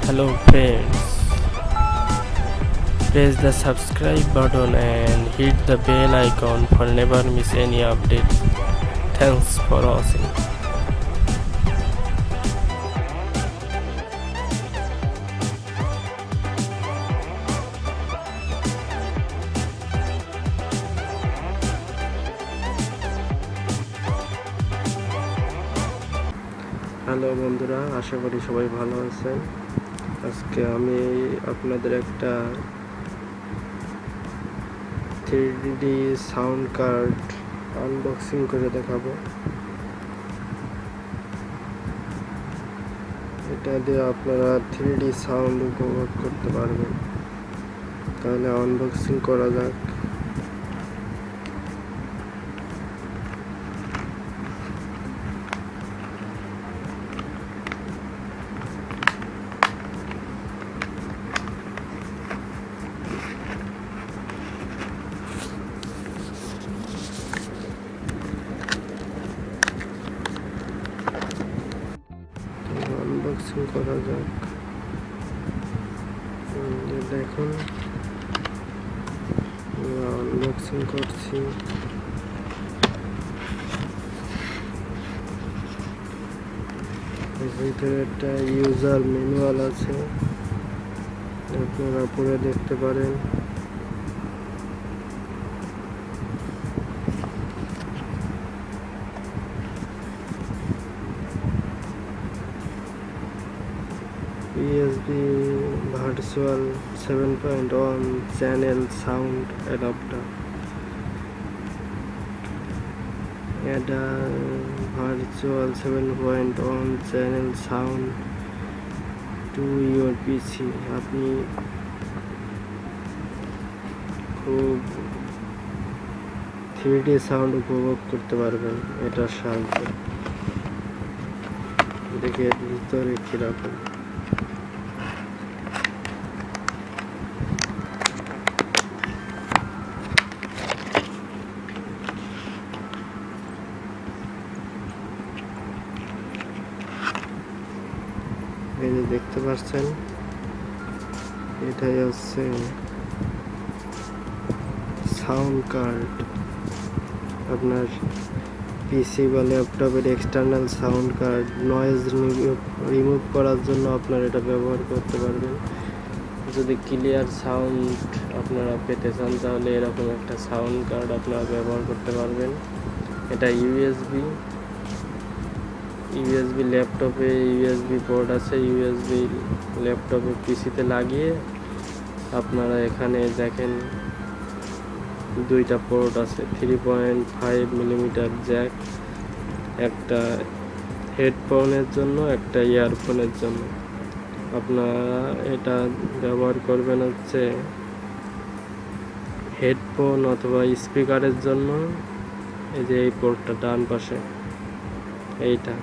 Hello friends, press the subscribe button and hit the bell icon for never miss any update. Thanks for watching. Hello বন্ধুরা, আশা করি সবাই ভালো আছেন। আজকে আমি আপনাদের একটা 3D সাউন্ড কার্ড আনবক্সিং করে দেখাবো। এটা দিয়ে আপনারা 3D সাউন্ড উপভোগ করতে পারবেন। তাহলে আনবক্সিং করা যাক। আনবক্সিং করা যাক। দেখুন, আনবক্সিং করছি। ভিতরে একটা ইউজার ম্যানুয়াল আছে, আপনারা পড়ে দেখতে পারেন। USB virtual 7.1 channel sound adapter, এটা virtual 7.1 channel sound to your PC. আপনি খুব 3D সাউন্ড উপভোগ করতে পারবেন এটার সাহায্যে। দেখে ভিতরে কিরকম। এই যে দেখতে পাচ্ছেন, এটাই হচ্ছে সাউন্ড কার্ড। আপনার পিসি বা ল্যাপটপের external sound card noise remove করার জন্য আপনারা এটা ব্যবহার করতে পারবেন। যদি ক্লিয়ার সাউন্ড আপনারা পেতে চান তাহলে এরকম একটা সাউন্ড কার্ড আপনারা ব্যবহার করতে পারবেন। এটা ইউএসবি ল্যাপটপে ইউএসবি পোর্ট আছে। ইউএসবি ল্যাপটপে পিসিতে লাগিয়ে আপনারা এখানে দেখেন দুইটা পোর্ট আছে, 3.5 মিলিমিটার জ্যাক, একটা হেডফোনের জন্য, একটা ইয়ারফোনের জন্য। আপনারা এটা ব্যবহার করবেন হচ্ছে হেডফোন অথবা স্পিকারের জন্য। এই যে এই পোর্টটা ডান পাশে এইটা,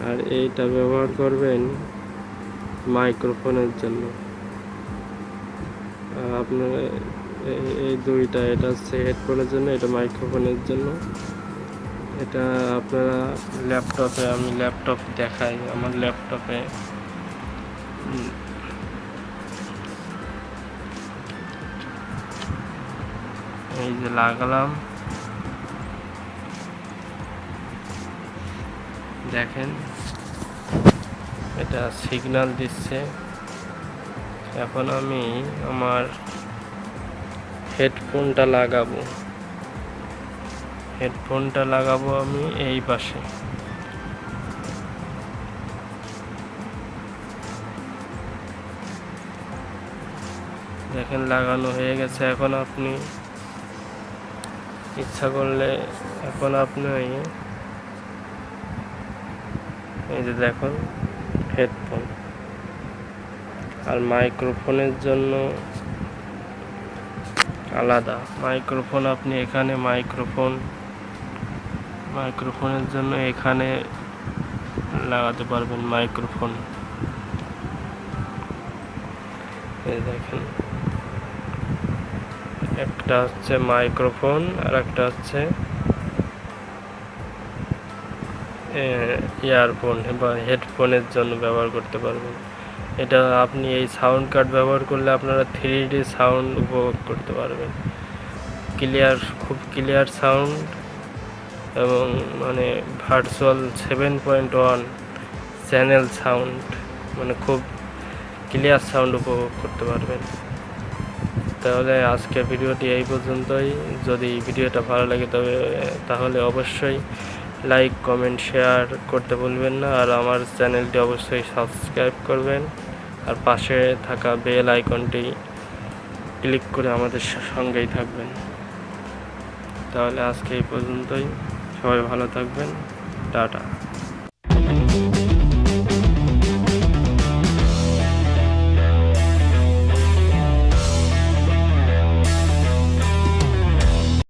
আর এইটা ব্যবহার করবেন মাইক্রোফোনের জন্য। আপনারা এই দুইটা, এটা হচ্ছে হেডফোনের জন্য, এটা মাইক্রোফোনের জন্য। এটা আপনারা ল্যাপটপে, আমি ল্যাপটপ দেখাই, আমার ল্যাপটপে এই যে লাগালাম, দেখেন এটা সিগন্যাল দিচ্ছে। এখন আমি আমার হেডফোনটা লাগাবো আমি এই পাশে। দেখেন লাগানো হয়ে গেছে। এখন আপনি ইচ্ছা করলে আপনি এই যে দেখুন হেডফোন। আর মাইক্রোফোনের জন্য আলাদা মাইক্রোফোন, আপনি এখানে মাইক্রোফোনের জন্য এখানে লাগাতে পারবেন মাইক্রোফোন। এই দেখেন, একটা হচ্ছে মাইক্রোফোন আর একটা হচ্ছে ইয়ারফোন বা হেডফোনের জন্য ব্যবহার করতে পারবেন। এটা আপনি এই সাউন্ড কার্ড ব্যবহার করলে আপনারা 3D সাউন্ড উপভোগ করতে পারবেন। খুব ক্লিয়ার সাউন্ড এবং মানে ভার্চুয়াল 7.1 চ্যানেল সাউন্ড, মানে খুব ক্লিয়ার সাউন্ড উপভোগ করতে পারবেন। তাহলে আজকের ভিডিওটি এই পর্যন্তই। যদি ভিডিওটা ভালো লাগে তাহলে অবশ্যই লাইক, কমেন্ট, শেয়ার করতে ভুলবেন না। আর আমার চ্যানেলটি অবশ্যই সাবস্ক্রাইব করবেন আর পাশে থাকা বেল আইকনটি ক্লিক করে আমাদের সঙ্গেই থাকবেন। তাহলে আজকে এই পর্যন্তই। সবাই ভালো থাকবেন। টাটা।